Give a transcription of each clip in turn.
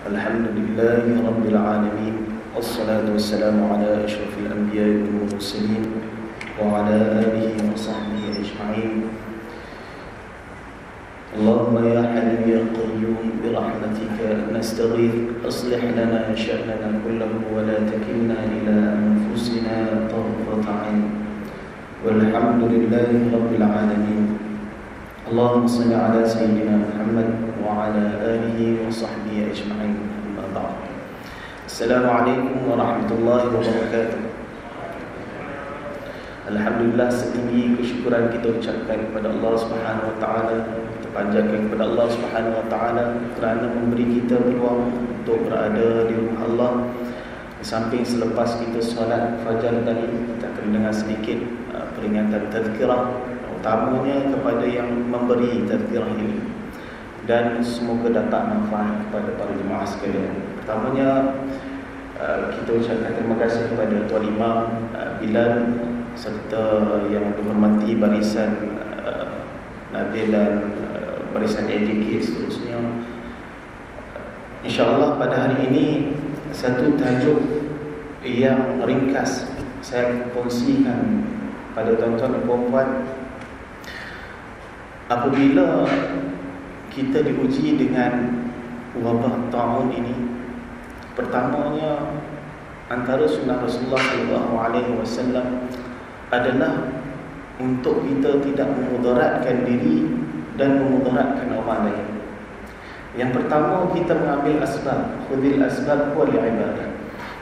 Alhamdulillahi Rabbil Alamin. Wassalatu wassalamu ala ashrafil anbiya'i wal mursalin wa ala alihi wa sahbihi ajma'in. Allahumma ya hayyu ya qayyum bi rahmatika nastaghith aslih lana sha'nana kullahu wa la takilna ila anfusina tarfata 'ain. Walhamdulillahi Rabbil Alamin. Allahumma salli ala sayyidina Muhammad wa ala alihi wa sahbihi ajma'in. Amma ba'd. Assalamualaikum warahmatullahi wabarakatuh. Alhamdulillah, setinggi kesyukuran kita ucapkan kepada Allah Subhanahu wa taala, kita panjatkan kepada Allah Subhanahu wa taala kerana memberi kita peluang untuk berada di rumah Allah. Di samping selepas kita solat fajar tadi, kita akan dengar sedikit peringatan tazkirah, utamanya kepada yang memberi tazkirah ini, dan semoga dapat manfaat kepada para jemaah sekalian. Pertamanya kita ucapkan terima kasih kepada Tuan Imam Bilal serta yang dihormati barisan Nabil dan barisan AJK seterusnya. InsyaAllah pada hari ini satu tajuk yang ringkas saya kongsikan pada tuan-tuan dan puan-puan. Apabila kita diuji dengan wabak ta'un ini, pertamanya antara sunnah Rasulullah SAW adalah untuk kita tidak memudaratkan diri dan memudaratkan orang lain. Yang pertama, kita mengambil asbab. Khudil asbab wal ibadah.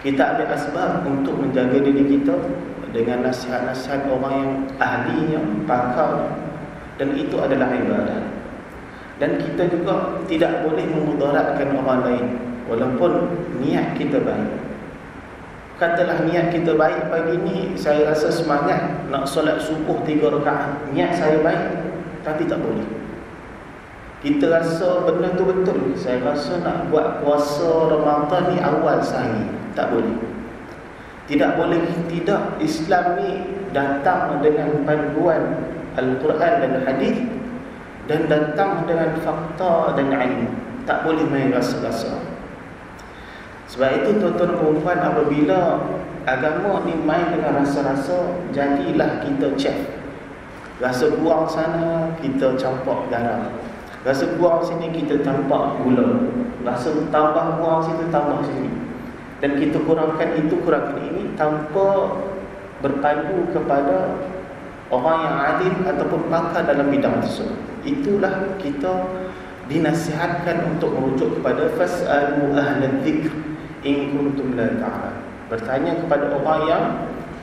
Kita ambil asbab untuk menjaga diri kita dengan nasihat-nasihat orang yang ahlinya, pakarnya, dan itu adalah ibadah. Dan kita juga tidak boleh memudaratkan orang lain walaupun niat kita baik. Katalah niat kita baik pagi ni, saya rasa semangat nak solat subuh 3 rakaat, niat saya baik, tapi tak boleh. Kita rasa benda tu betul, saya rasa nak buat puasa Ramadan ni awal sehari, tak boleh. Tidak boleh, tidak. Islam ni datang dengan panduan Al-Quran dan Hadis, dan datang dengan fakta dan ilmu. Tak boleh main rasa-rasa. Sebab itu tuan-tuan dan puan-puan, apabila agama ni main dengan rasa-rasa, jadilah kita cek. Rasa kurang sana, kita campak garam. Rasa kurang sini, kita tampak gula. Rasa tambah kurang situ, tambah sini. Dan kita kurangkan itu, kurangkan ini, tanpa berpandu kepada orang yang adil ataupun pakar dalam bidang tersebut. Itulah kita dinasihatkan untuk merujuk kepada fas'alu ahlan dzikr in kuntum la ta'lamun. Bertanya kepada orang yang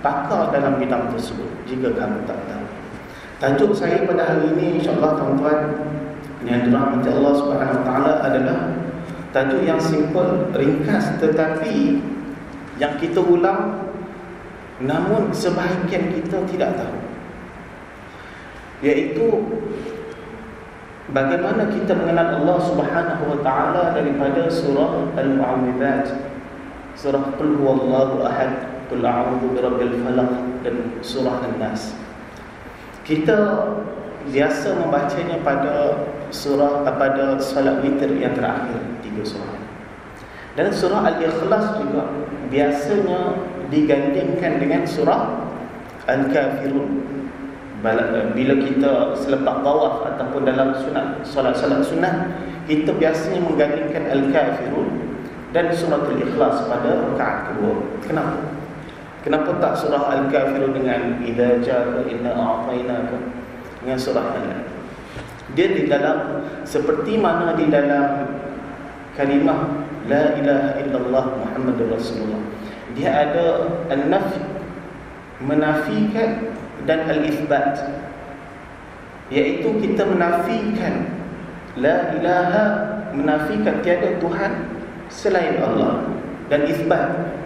pakar dalam bidang tersebut jika kamu tak tahu. Tajuk saya pada hari ini, insya-Allah tuan-tuan yang dirahmati Allah Subhanahu wa taala, adalah tajuk yang simple, ringkas, tetapi yang kita ulang namun sebahagian kita tidak tahu, iaitu bagaimana kita mengenal Allah Subhanahu wa taala daripada surah Al-Mu'awwidzat, surah Qul huwallahu ahad, Qul a'udzu birabbil falaq, dan surah An-Nas. Kita biasa membacanya pada salat witir yang terakhir, 3 surah. Dan surah Al-Ikhlas juga biasanya digandingkan dengan surah Al-Kafirun. Bila kita selepas tawaf ataupun dalam solat-solat sunat, kita biasanya menggandingkan Al-Kafirun dan surah Al-Ikhlas pada rakaat kedua. Kenapa tak surah Al-Kafirun dengan idza jaa inna a'tainaka, dengan surah Al-An'am? Dia di dalam, seperti mana di dalam kalimah la ilaha illallah Muhammadur Rasulullah, dia ada an-nafi, menafikan, dan al-itsbat, iaitu kita menafikan la ilaha, menafikan tiada Tuhan selain Allah, dan itsbat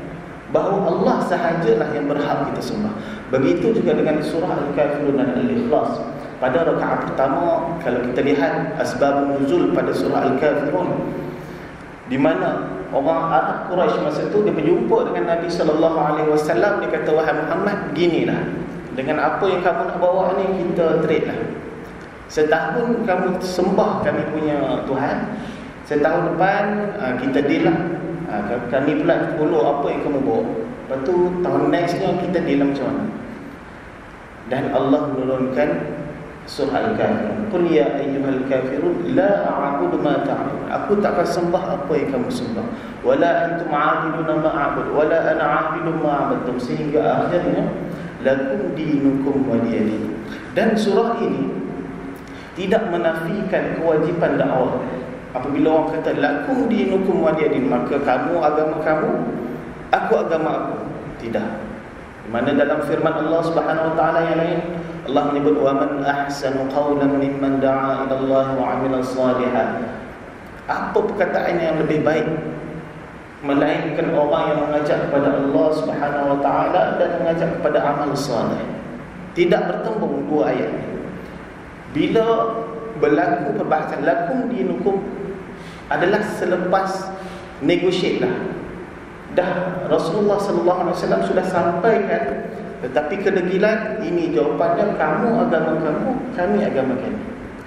bahawa Allah sahajalah yang berhak kita sembah. Begitu juga dengan surah Al-Kafirun dan Al-Ikhlas. Pada rakaat pertama, kalau kita lihat asbab nuzul pada surah Al-Kafirun, di mana orang Arab Quraisy masa itu dia berjumpa dengan Nabi SAW, dia kata, wahai Muhammad, beginilah, dengan apa yang kamu nak bawa ni, kita trade lah. Setahun kamu sembah kami punya Tuhan, Setahun depan kita deal lah. Kami pula follow apa yang kamu bawa. Lepas tu tahun nextnya kita deal lah macam mana. Dan Allah menurunkan surah Al-Kafirun. Qul ya ayyuhal kafirun la a'budu ma ta'budun. Aku tak akan sembah apa yang kamu sembah. Wala antum 'abiduna ma a'bud wala ana 'abidun ma 'abadtum. Sehingga akhirnya lakum dinukum waliyadin. Dan surah ini tidak menafikan kewajipan dakwah. Apabila orang kata lakum dinukum waliyadin, maka kamu agama kamu, aku agama aku. Tidak. Di mana dalam firman Allah Subhanahu wa taala yang lain, Allah menyebut wa man ahsanu qawlan mimman da'a ila Allah wa 'amila shalihan. Apa perkataan yang lebih baik melainkan orang yang mengajak kepada Allah Subhanahu wa taala dan mengajak kepada amal saleh. Tidak bertembung dua ayat ini. Bila berlaku perbahasan lakum dinukum adalah selepas negotiate lah. Dah Rasulullah sallallahu alaihi wasallam sudah sampaikan, tetapi kedegilan ini jawapannya kamu agama kamu, kami agama kami.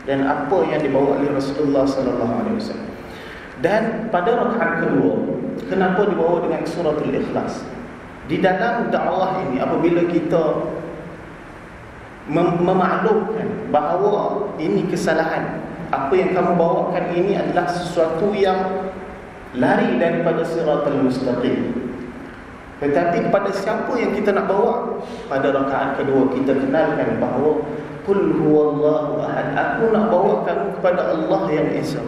Dan apa yang dibawa oleh Rasulullah sallallahu alaihi wasallam. Dan pada rakaat kedua, kenapa dibawa dengan suratul Ikhlas? Di dalam dakwah ini apabila kita memaklumkan bahawa ini kesalahan, apa yang kamu bawakan ini adalah sesuatu yang lari daripada siratal mustaqim. Tetapi pada siapa yang kita nak bawa? Pada rakaat kedua kita kenalkan bahawa qul huwallahu ahad. Aku nak bawa kamu kepada Allah yang Esa.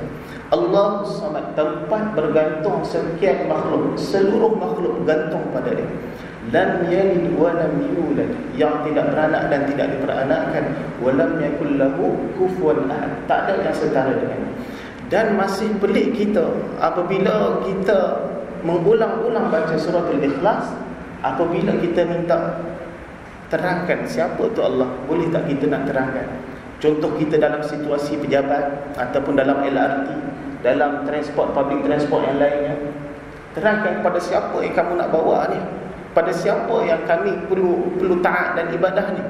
Allahus Samad, tempat bergantung setiap makhluk, seluruh makhluk bergantung pada dia. Lam yalid wa lam yulad, yang tidak beranak dan tidak diperanakkan. Wa lam yakul lahu kufuwan ahad, tak ada yang setara dengan. Dan masih pelik kita apabila kita mengulang-ulang baca suratul Ikhlas, apabila kita minta terangkan siapa tu Allah, boleh tak kita nak terangkan? Contoh kita dalam situasi pejabat ataupun dalam LRT, dalam transport, public transport yang lainnya, terangkan pada siapa yang kamu nak bawa ni, pada siapa yang kami perlu taat dan ibadah ni,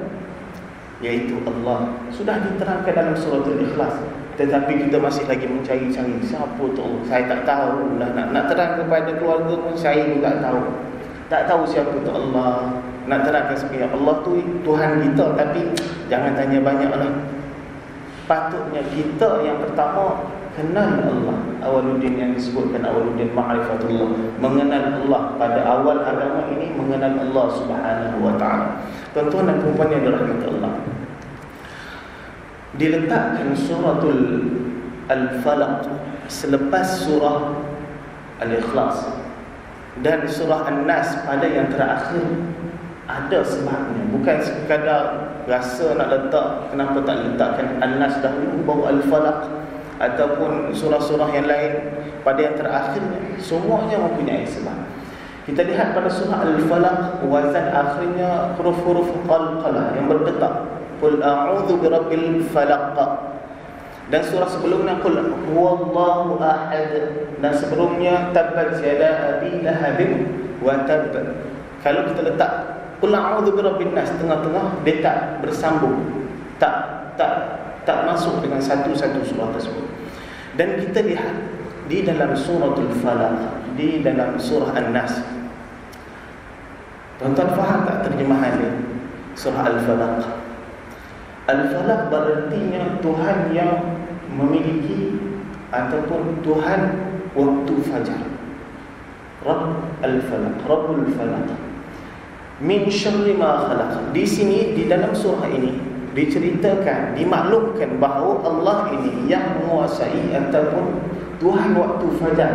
iaitu Allah. Sudah diterangkan dalam suratul Ikhlas, tetapi kita masih lagi mencari-cari siapa tu Allah. Saya tak tahu lah, nak terang kepada keluarga pun saya juga tak tahu siapa tu Allah. Nak terangkan sebenarnya Allah tu Tuhan kita, tapi jangan tanya banyak lah. Patutnya kita yang pertama kenal Allah. Awaluddin yang disebutkan Awaluddin ma'rifatullah, mengenal Allah. Pada awal agama ini mengenal Allah Subhanahu wa ta'ala. Tuan-tuan dan puan-puan yang dirahmati Allah, diletakkan suratul Al-Falaq selepas surah Al-Ikhlas dan surah An-Nas pada yang terakhir. Ada sebabnya, bukan sekadar rasa nak letak, kenapa tak letakkan An-Nas dahulu baru Al-Falaq, ataupun surah-surah yang lain pada yang terakhirnya. Semuanya mempunyai sebab. Kita lihat pada surah Al-Falaq, wazan akhirnya huruf-huruf qalqalah yang berdetak. Qul a'udzu birabbil falaq. Dan surah sebelumnya qul huwallahu ahad, dan sebelumnya tabbat yada abi lahabin wa tab. Kalau kita letak qul a'udzu birabbin nas tengah-tengah, dia tak bersambung, tak masuk dengan satu-satu surah tersebut. Dan kita lihat di dalam suratul Falaq, di dalam surah An-Nas, tuan-tuan faham tak terjemahan dia? Surah Al-Falaq. Al-Falaq berartinya Tuhan yang memiliki ataupun Tuhan waktu fajar. Rabb Al-Falaq, Rabbul Falaq. Min syarri ma khalaq. Di sini, di dalam surah ini diceritakan, dimaklumkan bahawa Allah ini yang menguasai ataupun Tuhan waktu fajar.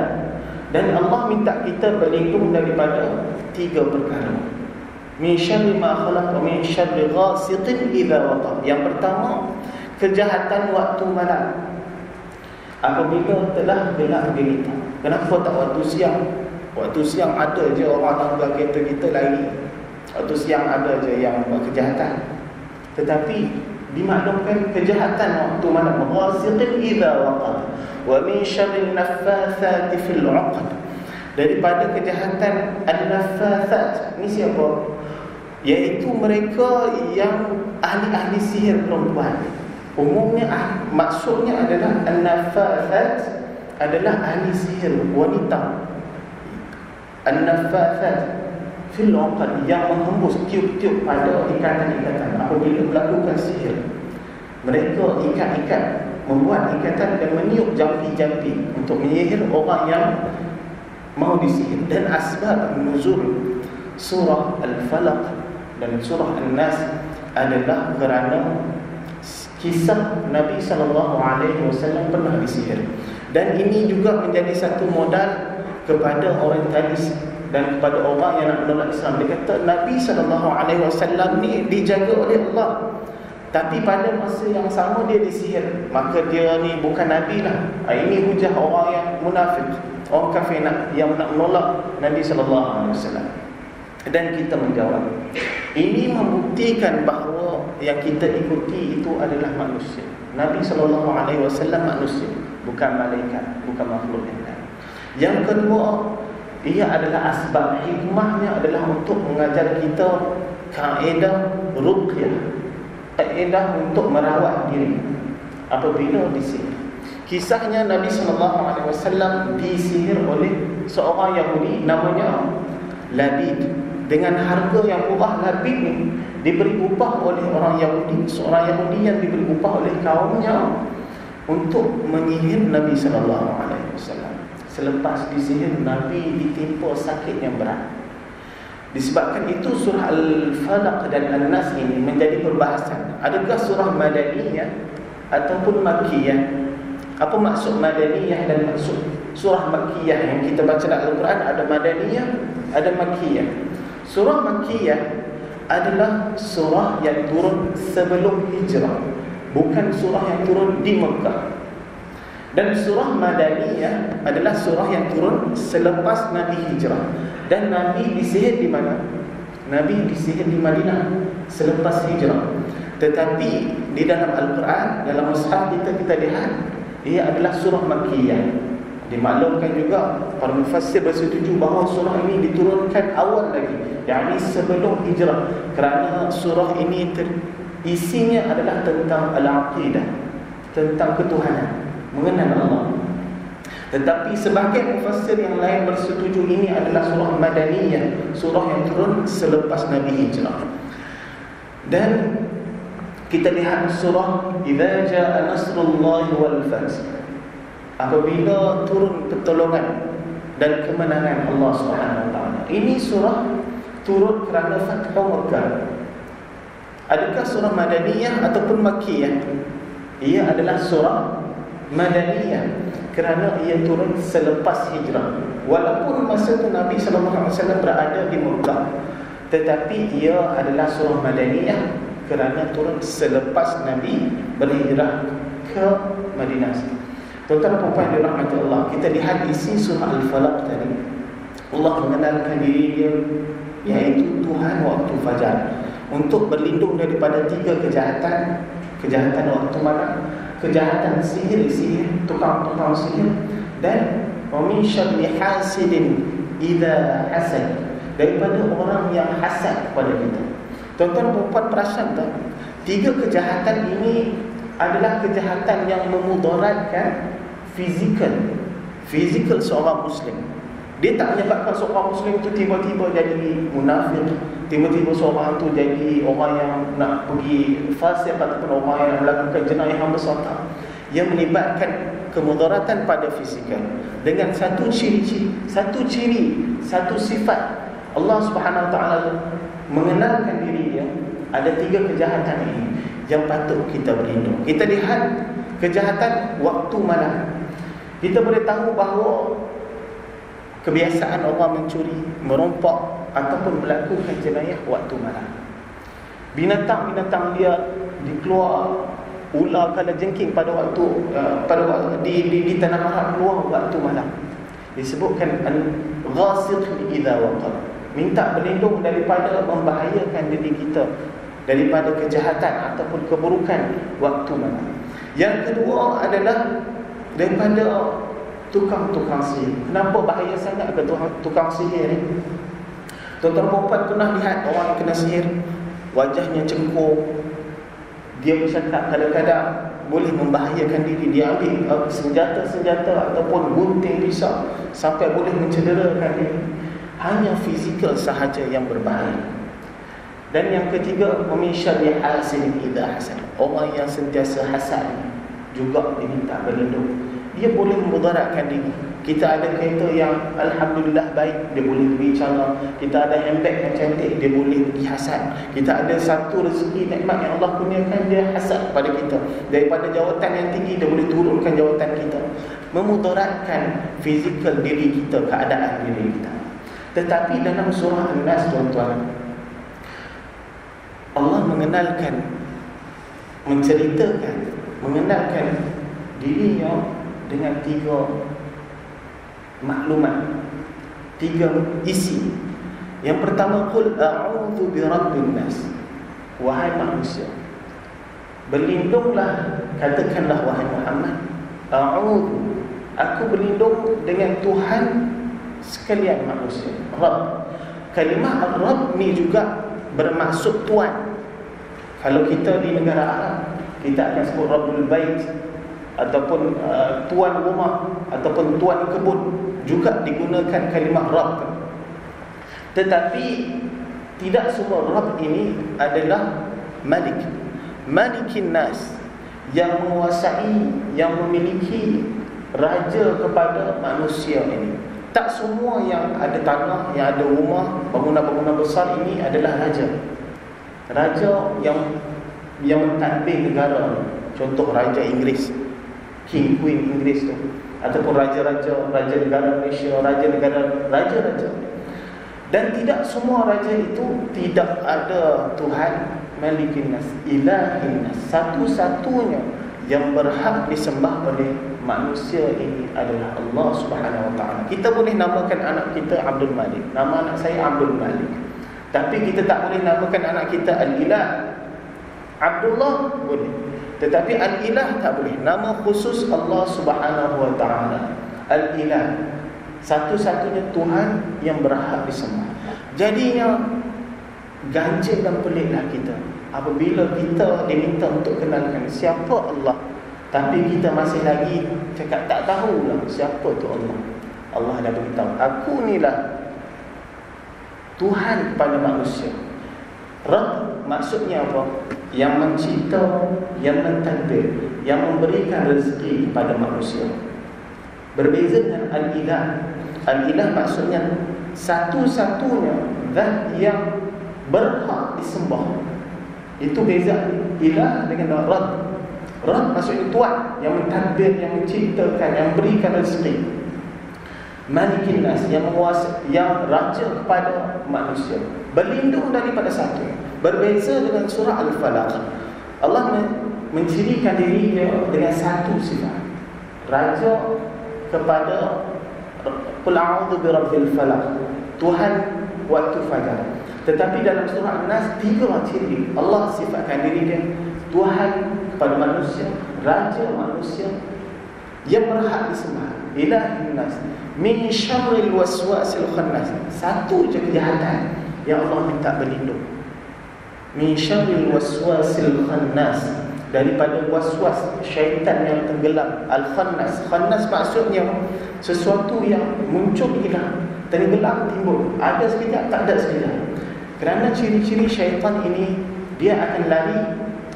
Dan Allah minta kita berlindung daripada 3 perkara. Min syarri ma khalaq wa min syarri ghasiqin idza waqab. Yang pertama, kejahatan waktu malam apabila telah gelap gelita. Kenapa tak waktu siang? Waktu siang ada je orang tangga kereta kita lari. Waktu siang ada je yang buat kejahatan. Tetapi dimaklumkan kejahatan waktu malam, ghasiqin idza waqab wa min syarri naffatsati fil 'uqad. Daripada kejahatan an-naffatsat, ni siapa? Iaitu mereka yang ahli-ahli sihir perempuan. Umumnya maksudnya adalah an-naffatsat adalah ahli sihir wanita, an-naffathat fil 'uqad, yang menghembus tiup-tiup pada ikatan-ikatan apabila melakukan sihir. Mereka ikat-ikat, membuat ikatan dan meniup jampi-jampi untuk menyihir orang yang mau disihir. Dan asbab nuzul surah Al-Falaq dan surah An-Nas adalah kerana kisah Nabi SAW pernah disihir. Dan ini juga menjadi satu modal kepada orientalis dan kepada orang yang nak menolak Islam. Dia kata Nabi SAW ni dijaga oleh Allah, tapi pada masa yang sama dia disihir, maka dia ni bukan Nabi lah. Ini hujah orang yang munafik, orang kafir yang nak menolak Nabi SAW. Dan kita menjawab, ini membuktikan bahawa yang kita ikuti itu adalah manusia. Nabi SAW manusia, bukan malaikat, bukan makhluk yang lain. Yang kedua, ia adalah asbab, hikmahnya adalah untuk mengajar kita kaedah ruqyah, kaedah untuk merawat diri apabila disihir. Kisahnya Nabi SAW disihir oleh seorang Yahudi namanya Labid. Dengan harga yang murah, Labid ni diberi upah oleh orang Yahudi, seorang Yahudi yang diberi upah oleh kaumnya untuk menyihir Nabi SAW. Selepas disihir, Nabi ditimpa sakit yang berat. Disebabkan itu surah Al-Falaq dan An-Nas ini menjadi perbahasan. Adakah surah Madaniyah ataupun Makkiyah? Apa maksud Madaniyah dan maksud surah Makkiyah? Yang kita baca dalam Al-Quran ada Madaniyah, ada Makkiyah. Surah Makkiyah adalah surah yang turun sebelum hijrah, bukan surah yang turun di Mekah. Dan surah Madaniyah adalah surah yang turun selepas Nabi hijrah. Dan Nabi disihir di mana? Nabi disihir di Madinah selepas hijrah. Tetapi di dalam Al-Quran, dalam mushaf kita lihat, ia adalah surah Makkiyah. Dimaklumkan juga, para mufassir bersetuju bahawa surah ini diturunkan awal lagi, yakni sebelum hijrah, kerana surah ini isinya adalah tentang al-aqidah, tentang ketuhanan, mengenal Allah. Tetapi sebahagian mufassir yang lain bersetuju ini adalah surah Madaniyah, surah yang turun selepas Nabi hijrah. Dan kita lihat surah Idza jaa nasrullahi wal fath, apabila turun pertolongan dan kemenangan Allah SWT. Ini surah turun kerana Fathu Makkah. Adakah surah Madaniyah ataupun Makkiyah? Ia adalah surah Madaniyah kerana ia turun selepas hijrah. Walaupun masa itu Nabi SAW berada di Makkah, tetapi ia adalah surah Madaniyah kerana turun selepas Nabi berhijrah ke Madinah. Tuan-tuan dan puan-puan dirahmati Allah, kita lihat isi surah Al-Falaq tadi. Allah mengenalkan diri dia, iaitu Tuhan waktu fajar, untuk berlindung daripada 3 kejahatan. Kejahatan waktu malam, kejahatan sihir, tukang-tukang sihir, dan min syarri hasidin idza hasad, daripada orang yang hasad kepada kita. Tuan-tuan dan puan-puan perasan tak? 3 kejahatan ini adalah kejahatan yang memudaratkan fizikal seorang Muslim. Dia tak menyebabkan seorang Muslim itu tiba-tiba jadi munafik, tiba-tiba seorang itu jadi orang yang nak pergi fasik ataupun orang yang melakukan jenayah yang besar. Ia melibatkan kemudaratan pada fizikal dengan satu ciri, satu sifat. Allah Subhanahu Wa Taala mengenalkan diri dia. Ada 3 kejahatan ini yang patut kita berlindung. Kita lihat kejahatan waktu malam. Kita boleh tahu bahawa kebiasaan orang mencuri, merompak ataupun melakukan jenayah waktu malam. Binatang-binatang liar dikeluar, ular kala jengking pada waktu di tanah Arab keluar waktu malam. Disebutkan al-ghasiq idza waqab, minta berlindung daripada membahayakan diri kita daripada kejahatan ataupun keburukan waktu malam. Yang kedua adalah daripada tukang-tukang sihir. Kenapa bahaya sangat ke tukang sihir ni? Tuan-tuan perempuan pernah lihat orang yang kena sihir, wajahnya cengkung, dia bercakap kadang-kadang boleh membahayakan diri. Dia ambil senjata-senjata ataupun gunting pisau sampai boleh mencederakan diri. Hanya fizikal sahaja yang berbahaya. Dan yang ketiga, min syarri hasidin idza hasad. Orang yang sentiasa hasad juga diminta berlindung. Dia boleh memudaratkan diri. Kita ada kereta yang alhamdulillah baik, dia boleh berbicara. Kita ada handbag yang cantik, dia boleh pergi hasad. Kita ada satu rezeki nikmat yang Allah kurniakan, dia hasad pada kita. Daripada jawatan yang tinggi, dia boleh turunkan jawatan kita. Memudaratkan fizikal diri kita, keadaan diri kita. Tetapi dalam surah An-Nas, tuan-tuan, Allah mengenalkan dirinya dengan 3 maklumat, 3 isi. Yang pertama, qul a'udzu birabbin nas. Wahai manusia, berlindunglah, katakanlah wahai Muhammad, a'udzu, aku berlindung dengan Tuhan sekalian manusia, Rabb. Kalimah Rabb ni juga bermaksud tuan. Kalau kita di negara Arab, kita akan sebut Rabbul Bait, ataupun tuan rumah, ataupun tuan kebun, juga digunakan kalimah Rabb. Tetapi tidak semua Rabb ini adalah Malik, Malikin Nas, yang menguasai, yang memiliki raja kepada manusia ini. Tak semua yang ada tanah, yang ada rumah, bangunan-bangunan besar ini adalah raja. Raja yang mentadbir negara. Contoh Raja Inggris, King Queen Inggris tu, ataupun raja-raja, raja negara Malaysia, raja-raja. Dan tidak semua raja itu tidak ada Tuhan Malikin Nas, Ilahin Nas. Satu-satunya yang berhak disembah oleh manusia ini adalah Allah Subhanahu Wa Taala. Kita boleh namakan anak kita Abdul Malik, nama anak saya Abdul Malik, tapi kita tak boleh namakan anak kita Al-Ilah. Abdullah boleh, tetapi Al-Ilah tak boleh. Nama khusus Allah Subhanahu Wa Taala, Al-Ilah, satu-satunya Tuhan yang berhak disembah. Jadinya ganjil dan peliklah kita apabila kita diminta untuk kenalkan siapa Allah, tapi kita masih lagi cakap tak tahulah siapa tu Allah. Allah dah beritahu, aku inilah Tuhan pada manusia. Rabb maksudnya apa? Yang mencipta, yang mentadbir, yang memberikan rezeki kepada manusia. Berbeza dengan Al-Ilah. Al-Ilah maksudnya satu-satunya zat yang berhak disembah. Itu beza Ilah dengan Rabb. Rabb maksudnya Tuhan yang mentadbir, yang menciptakan, yang berikan rezeki. Malikin Nas, yang menguasai, yang raja kepada manusia. Berlindung daripada satu. Berbeza dengan surah Al-Falaq. Allah mencirikan dirinya dengan satu sifat, raja kepada qul a'udzu birabbil falaq, Tuhan waktu fajar. Tetapi dalam surah An-Nas 3 ciri Allah sifatkan diri dia Tuhan kepada manusia, raja manusia yang berhak disembah, Ilahin Nas, min syarril waswasil khannas. Satu je kejahatan yang Allah minta berlindung, min syarril waswasil khannas, daripada waswas syaitan yang tenggelam. Al-khannas, khannas maksudnya sesuatu yang muncul hilang, tenggelam timbul, ada sekejap tak ada sekejap. Kerana ciri-ciri syaitan ini, dia akan lari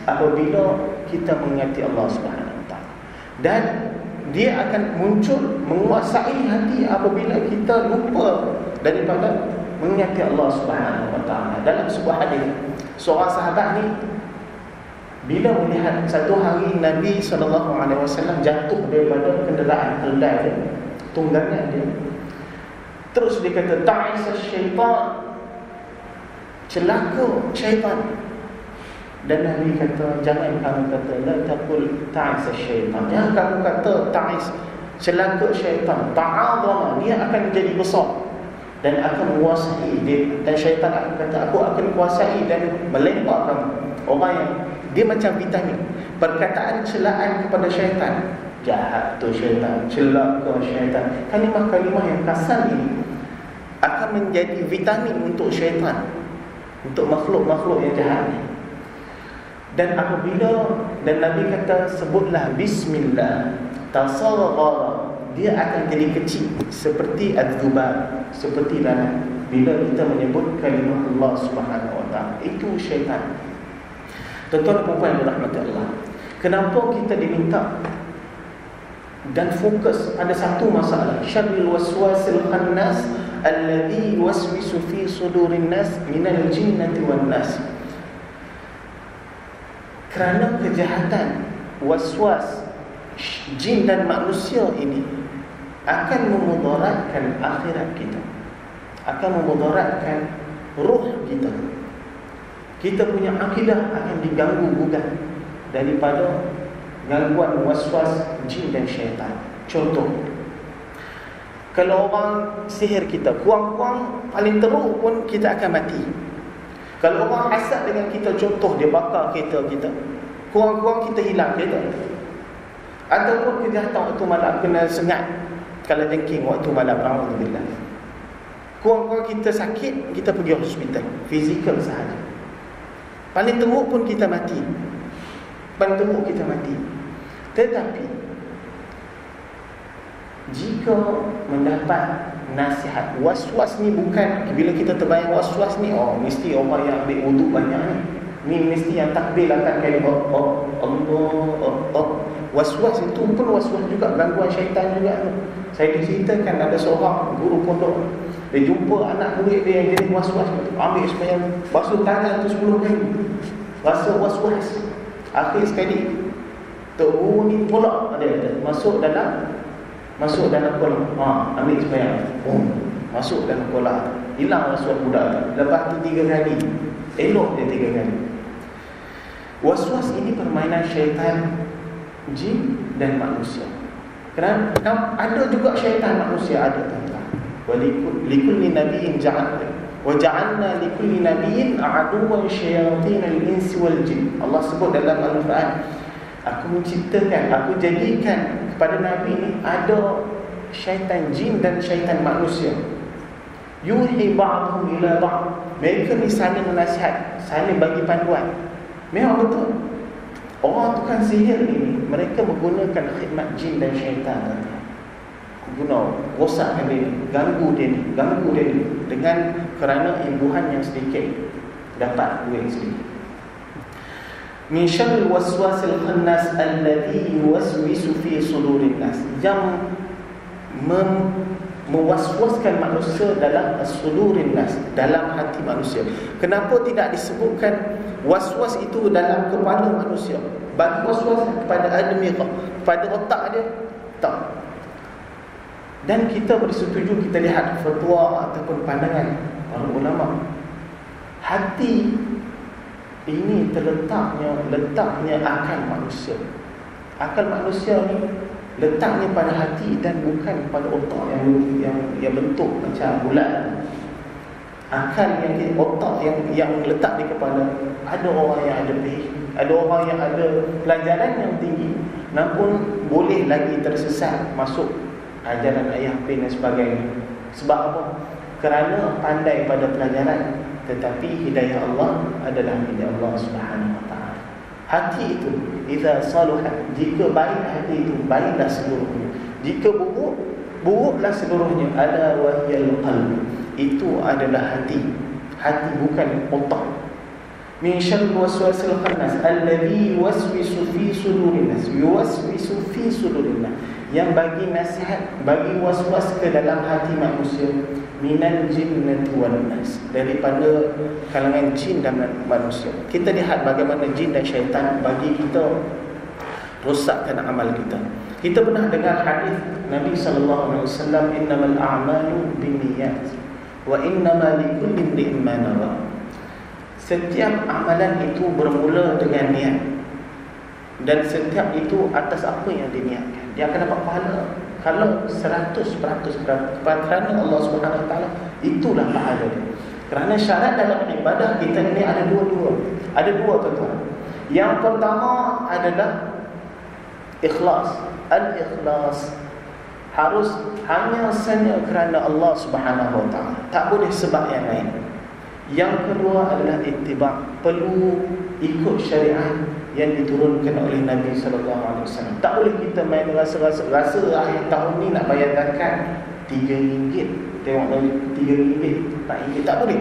apabila kita mengingati Allah Subhanahu Wa Taala, dan dia akan muncul menguasai hati apabila kita lupa daripada mengingati Allah Subhanahu Wa Taala. Dalam sebuah hadis, seorang sahabat ni bila melihat satu hari Nabi SAW jatuh daripada kenderaan keldai dia, tunggangan dia, terus dia kata, ta'isa syaitan, celaka syaitan. Dan Nabi kata, jangan kamu kata la taqul ta'isa syaitan, jangan kamu kata ta'is, celaka syaitan. Ta'adhama, dia akan menjadi besar dan akan menguasai dia. Dan syaitan akan kata, aku akan kuasai dan melempar kamu. Orang yang dia macam vitamin. Perkataan celaan kepada syaitan, jahat tu syaitan, celaka syaitan, kalimah-kalimah yang kasar ini akan menjadi vitamin untuk syaitan, untuk makhluk-makhluk yang jahat ni. Dan apabila Nabi kata sebutlah bismillah, tasaghara, dia akan jadi kecil seperti adzubab, seperti lalat. Bila kita menyebut kalimah Allah Subhanahu wa taala, itu syaitan. Tuan-tuan dan puan yang dirahmati Allah, kenapa kita diminta dan fokus pada satu masalah, syarrul waswasil khannas alladhi yuwaswisu fi sudurin nas minal jinnati wan nas. Kerana kejahatan waswas jin dan manusia ini akan memudaratkan akhirat kita, akan memudaratkan ruh kita. Kita punya akidah akan diganggu-gugat daripada gangguan waswas jin dan syaitan. Contoh, kalau orang sihir kita, kurang-kurang paling teruk pun kita akan mati. Kalau orang hasad dengan kita, contoh dia bakar kereta kita, kurang-kurang kita hilang kereta. Ataupun kejahatan waktu malam, kena sengat kalau dengking waktu malam, alhamdulillah. Kurang-kurang kita sakit, kita pergi hospital, fizikal sahaja. Paling teruk pun kita mati. Paling teruk kita mati. Tetapi jika mendapat nasihat, waswas ni bukan bila kita terbayang waswas ni, oh mesti orang yang ambil wuduk banyak ni mesti yang takbir akan kalimah Allah. Waswas itu pun waswas juga, gangguan syaitan juga. Saya diceritakan ada seorang guru pondok, dia jumpa anak murid dia yang jadi waswas, ambil supaya basuh tangan tu 10 kali, rasa waswas. Akhir sekali tok guru ni tolak dia, masuk dalam kolam. Ambil supaya masuk dalam kolam, hilang waswas budak. Lepas tu 3 kali, elok dia 3 kali. Waswas ini permainan syaitan jin dan manusia. Kerana ada juga syaitan manusia, ada tuan-tuan. Wa likulli nabiyyin ja'alna wa ja'alna likulli nabiyyin aduwwan syayatinal insi wal jin. Allah sebut dalam Al-Quran, aku menciptakan, aku jadikan kepada Nabi ni ada syaitan jin dan syaitan manusia. Yuhi ba'dhum ila ba'd. Mereka ni saling menasihat, saling bagi panduan. Memang betul. Orang tukang sihir ini, mereka menggunakan khidmat jin dan syaitan. Guna rosakkan dia ni, ganggu dia ni dengan kerana imbuhan yang sedikit, dapat duit sedikit. Min syarril waswasil khannas alladhi yuwaswisu fi sudurin nas, yang mewaswaskan manusia dalam sudurin nas, dalam hati manusia. Kenapa tidak disebutkan waswas itu dalam kepala manusia? Bagi waswas kepada admirah, pada otak dia, tak. Dan kita bersetuju, kita lihat fatwa ataupun pandangan para ulama, hati ini letaknya akal manusia. Akal manusia ni letaknya pada hati dan bukan pada otak yang bentuk macam bulat. Akal yang otak yang letak di kepala, ada orang yang ada PhD, ada orang yang ada pelajaran yang tinggi, namun boleh lagi tersesat masuk ajaran ayah pin dan sebagainya. Sebab apa? Kerana pandai pada pelajaran, tetapi hidayah Allah adalah hidayah Allah Subhanahu wa taala. Hati itu idza saluhat, jika baik hati itu, baiklah seluruhnya. Jika buruk, buruklah seluruhnya. Ala wahyal qalb, itu adalah hati. Hati bukan otak. Min syarril waswasil khannas alladhi yuwaswisu fi sudurin nas, yuwaswisu fi sudurin nas, yang bagi nasihat, bagi waswas ke dalam hati manusia. Minal jinnati wan nas, daripada kalangan jin dan manusia. Kita lihat bagaimana jin dan syaitan bagi kita rosakkan amal kita. Kita pernah dengar hadis Nabi sallallahu alaihi wasallam, innamal a'malu binniyat wa innama likulli imrin ma nawa. Setiap amalan itu bermula dengan niat, dan setiap itu atas apa yang diniatkan. Dia akan dapat pahala. Kalau 100% kerana Allah Subhanahu wa taala, itulah pahala dia. Kerana syarat dalam ibadah kita ini ada dua tuan-tuan. Yang pertama adalah ikhlas. Al-ikhlas harus hanya saja kerana Allah Subhanahu wa taala, tak boleh sebab yang lain. Yang kedua adalah ittiba', perlu ikut syariat yang diturunkan oleh Nabi SAW. Tak boleh kita main rasa akhir tahun ni nak bayar zakat RM3. Tengok RM3, RM4, tak boleh.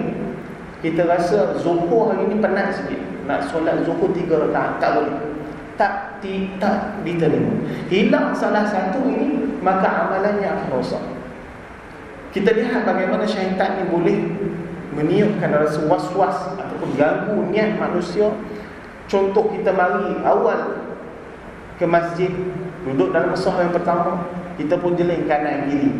Kita rasa zuhur hari ni penat sikit, nak solat zuhur 3 rakaat, tak boleh. Tak diterima. Hilang salah satu ini, maka amalannya akan rosak. Kita lihat bagaimana syaitan ni boleh meniupkan rasa was-was ataupun ganggu niat manusia. Contoh, kita mari awal ke masjid, duduk dalam saf yang pertama, kita pun jeling kanan kiri.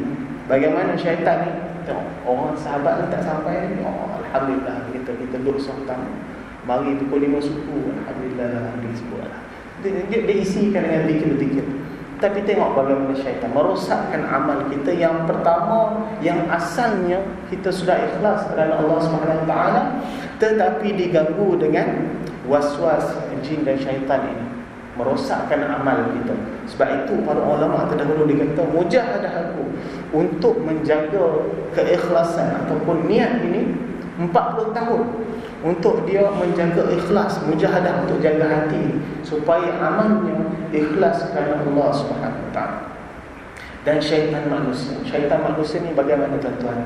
Bagaimana syaitan ni, tengok orang sahabat ni tak sampai ni, alhamdulillah kita duduk saf pertama. Mari pukul 5 suku, alhamdulillah dia isikan dengan zikir-zikir. Tapi tengok bagaimana syaitan merosakkan amal kita yang pertama, yang asalnya kita sudah ikhlas kerana Allah SWT, tetapi diganggu dengan was-was jin dan syaitan ini, merosakkan amal kita. Sebab itu para ulama terdahulu dikata mujahadah aku untuk menjaga keikhlasan ataupun niat ini 40 tahun, untuk dia menjaga ikhlas, mujahadah untuk jaga hati supaya amalnya ikhlas kerana Allah Subhanahu Wa Taala. Dan syaitan manusia ni bagaimana tuan-tuan?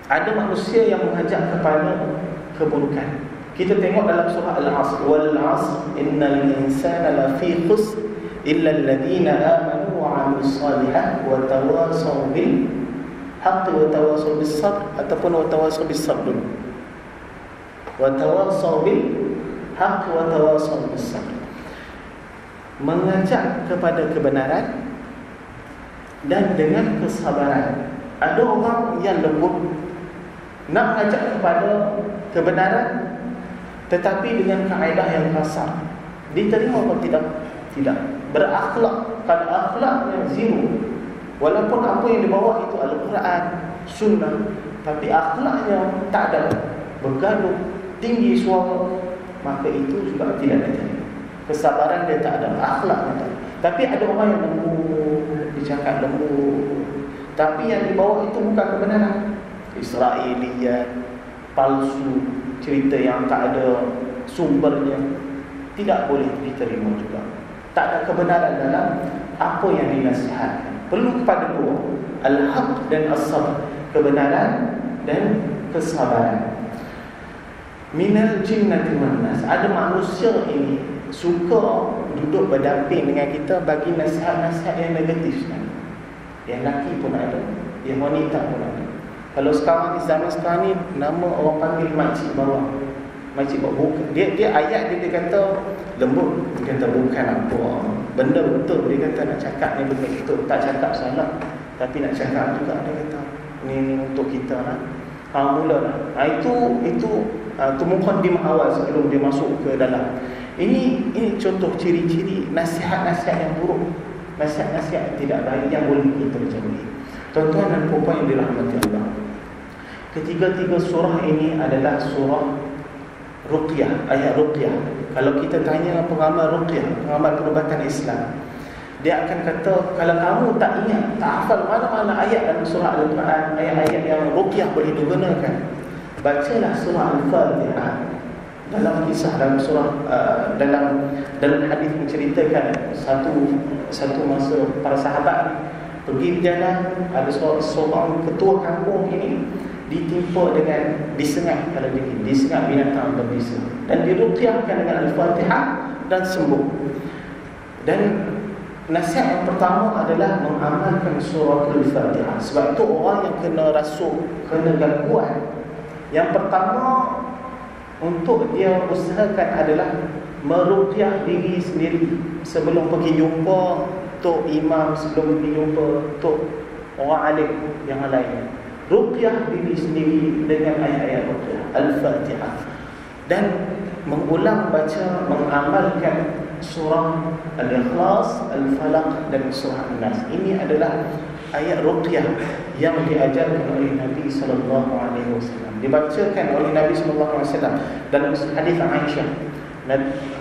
Ada manusia yang mengajak kepada keburukan. Kita tengok dalam surah Al-Asr, wal 'asr innal insana lafi khusr illa alladhina amanu wa 'amilus shalihat wa tawasaw bil haqq wa tawasaw bis sabr, ataupun wa tawasaw bis sabr, wa tawasaw bil haqq wa tawasaw bis sabr. Mengajak kepada kebenaran dan dengan kesabaran. Ada orang yang lembut nak mengajak kepada kebenaran, tetapi dengan kaedah yang kasar. Diterima atau tidak? Tidak. Berakhlak, kalau akhlaknya zero, walaupun apa yang dibawa itu Al-Quran, Sunnah, tapi akhlaknya tak ada, bergaduh, tinggi suara, maka itu juga tidak diterima. Kesabaran dia tak ada, akhlaknya tak. Tapi ada orang yang lembut, dicakap lembut, tapi yang dibawa itu bukan kebenaran, Israiliyat, palsu, cerita yang tak ada sumbernya, tidak boleh diterima juga. Tak ada kebenaran dalam apa yang dinasihatkan. Perlu kepada dua, al-haq dan as-sabr, kebenaran dan kesabaran. Minal jinnati wan nas, ada manusia ini suka duduk berdamping dengan kita bagi nasihat-nasihat yang negatif sekali. Yang lelaki pun ada, yang wanita pun ada. Kalau sekarang ni, zaman sekarang ni, nama orang panggil makcik bawah. Makcik bawah, dia ayat dia kata lembut, dia kata bukan apa, benda betul, dia kata nak cakap ni benda betul, tak cakap salah, tapi nak cakap juga, dia kata ni untuk kita lah. Mula lah. Itu muqaddimah awal sebelum dia masuk ke dalam. Ini contoh ciri-ciri nasihat-nasihat yang buruk, nasihat-nasihat yang tidak baik yang boleh kita jauhi. Tuan-tuan dan puan yang dirahmati Allah, ketiga-tiga surah ini adalah surah Ruqyah, ayat Ruqyah. Kalau kita tanya pengamal Ruqyah, pengamal perubatan Islam, dia akan kata, kalau kamu tak ingat, tak hafal mana-mana ayat dalam surah Al-Quran, ayat-ayat yang Ruqyah boleh digunakan, bacalah surah Al-Fatihah. Dalam kisah dalam surah dalam hadis menceritakan satu masa para sahabat pergi berjalan, ada seorang ketua kampung ini ditimpa dengan disengat, kalau disengat binatang berbisa, dan diruqyahkan dengan Al-Fatihah dan sembuh. Dan nasihat yang pertama adalah mengamalkan surah Al-Fatihah. Sebab itu orang yang kena rasuk, kena gangguan, yang pertama untuk dia usahakan adalah meruqyah diri sendiri sebelum pergi jumpa tok imam, sebelum pergi jumpa tok orang alim yang lain. Ruqyah diri sendiri dengan ayat-ayat ruqyah Al-Fatihah, dan mengulang baca, mengamalkan surah Al-Ikhlas, Al-Falaq dan surah An-Nas. Ini adalah ayat ruqyah yang diajarkan oleh Nabi SAW, dibacakan oleh Nabi SAW dalam hadis Aisyah.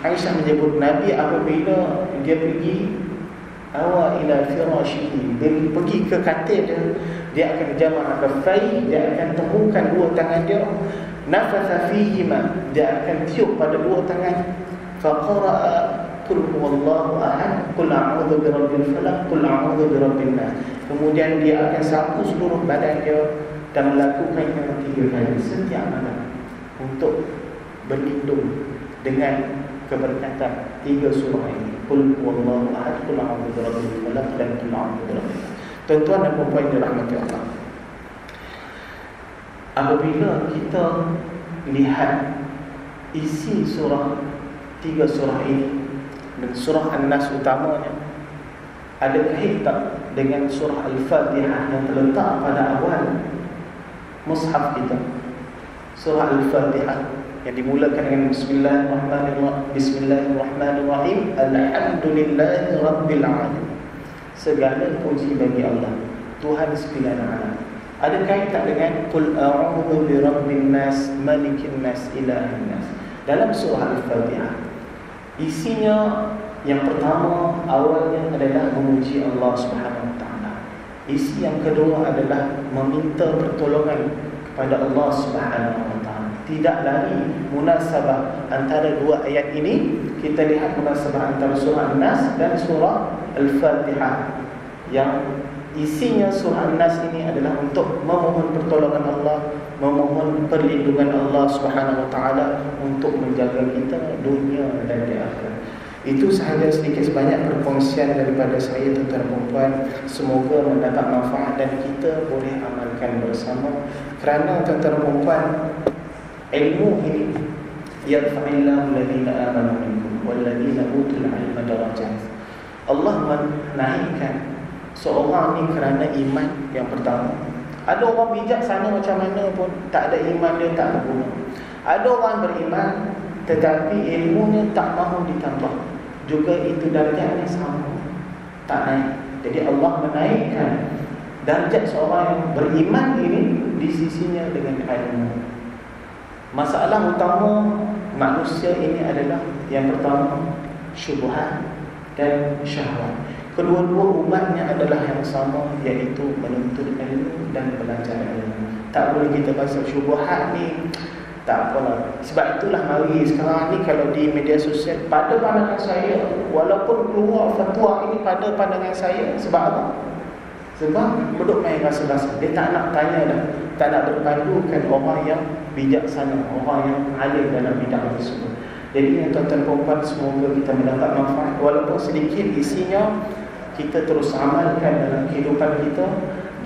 Aisyah menyebut Nabi apabila dia pergi awa ila firashihi, dia pergi ke katil dia akan jama' kafai, dia akan temukan dua tangan dia nafatha fihima, dia akan tiup pada dua tangan. Faqara'a qul huwallahu ahad, qul a'udzu birabbil falaq, qul a'udzu birabbin nas. Kemudian dia akan sapu seluruh badan dia dan melakukannya 3 kali setiap malam untuk berlindung dengan keberkatan 3 surah ini. Qul huwallahu ahad, qul a'udzu birabbil falaq, dan qul a'udzu birabbin nas. Tuan-tuan dan puan-puan yang dirahmati Allah, apabila kita lihat isi surah 3 surah ini dan surah An-Nas utamanya, ada kait tak dengan surah Al-Fatihah yang terletak pada awal mushaf kita? Surah Al-Fatihah yang dimulakan dengan Bismillahirrahmanirrahim, Alhamdulillahi Rabbil Alamin. Segala puji bagi Allah, Tuhan sekalian alam. Ada kait tak dengan Qul a'udzu birabbin nas, malikin nas, ilahin nas dalam surah Al-Fatihah? Isinya yang pertama, awalnya adalah memuji Allah Subhanahu Wa Taala. Isi yang kedua adalah meminta pertolongan kepada Allah Subhanahu Wa Taala. Tidak lari munasabah antara dua ayat ini. Kita lihat munasabah antara surah An-Nas dan surah Al-Fatihah. Yang isinya surah An-Nas ini adalah untuk memohon pertolongan Allah, memohon perlindungan Allah Subhanahu Wa Taala untuk menjaga kita dunia dan di akhirat. Itu sahaja sedikit sebanyak perkongsian daripada saya, tuan-tuan dan puan. Semoga mendapat manfaat dan kita boleh amalkan bersama. Kerana tuan-tuan dan puan, ilmu ini yarfa'illahu alladhina amanu minkum walladhina utul ilma darajat. Allah menaikkan seorang ni kerana iman yang pertama. Ada orang bijaksana macam mana pun, tak ada iman dia tak berguna. Ada orang beriman tetapi ilmunya tak mahu ditambah, juga itu darjatnya sama, tak naik. Jadi Allah menaikkan darjat seorang yang beriman ini di sisinya dengan ilmu. Masalah utama manusia ini adalah yang pertama syubhat dan syahwat. Kedua-dua umatnya adalah yang sama, iaitu menuntut ilmu dan belajar ilmu. Tak boleh kita rasa syubhat ni tak apalah. Sebab itulah mari sekarang ni kalau di media sosial, pada pandangan saya, walaupun keluar fatwa ini pada pandangan saya, sebab apa? Sebab duduk main rasa-rasa. Dia tak nak tanya dah, tak nak berpandukan orang yang bijaksana, orang yang alim dalam bidang tersebut. Jadi tuan-tuan dan puan, semoga kita mendapat manfaat walaupun sedikit isinya. Kita terus amalkan dalam kehidupan kita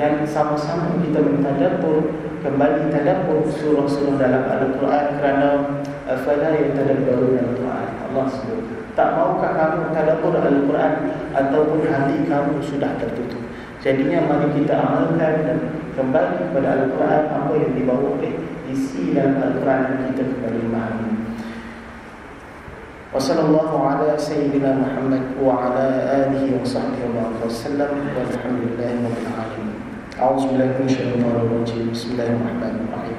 dan sama-sama kita mentadabbur, kembali tadabbur surah-surah dalam Al-Quran. Kerana afala yatadabbaruna Al-Quran, Allah sebut, tak maukah kamu tadabbur Al-Quran ataupun hati kamu sudah tertutup? Jadinya mari kita amalkan dan kembali kepada Al-Quran, apa yang dibawa oleh isi dalam Al-Quran, dan kita kembali memahami. Wassallallahu ala sayyidina Muhammad wa ala alihi wa sahbihi wa sallam, walhamdulillahi rabbil alamin. A'udzu billahi minasyaitonir rajim. Bismillahirrahmanirrahim.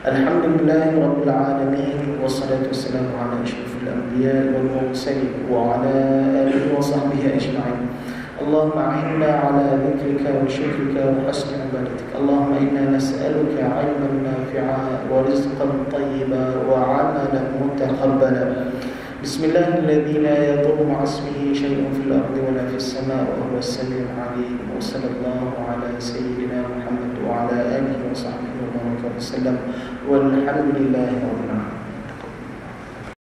Alhamdulillahi rabbil alamin, wassalatu wassalamu ala asyrafil anbiya'i wal mursalin wa ala alihi wa sahbihi ajma'in. Allahumma a'inna ala dhikrika wa syukrika wa husni ibadatik. Allahumma inna nas'aluka 'ilman nafi'a wa rizqan tayyiban wa 'amalan mutaqabbala. Bismillahilladzi la yadurru ma'a ismihi syai'un fil ardi wa la fis samaa'i wa huwas samii'ul 'aliim. Wa sallallahu ala sayyidina Muhammad wa ala alihi wa sahbihi wa sallam. Walhamdulillahi rabbil alamin.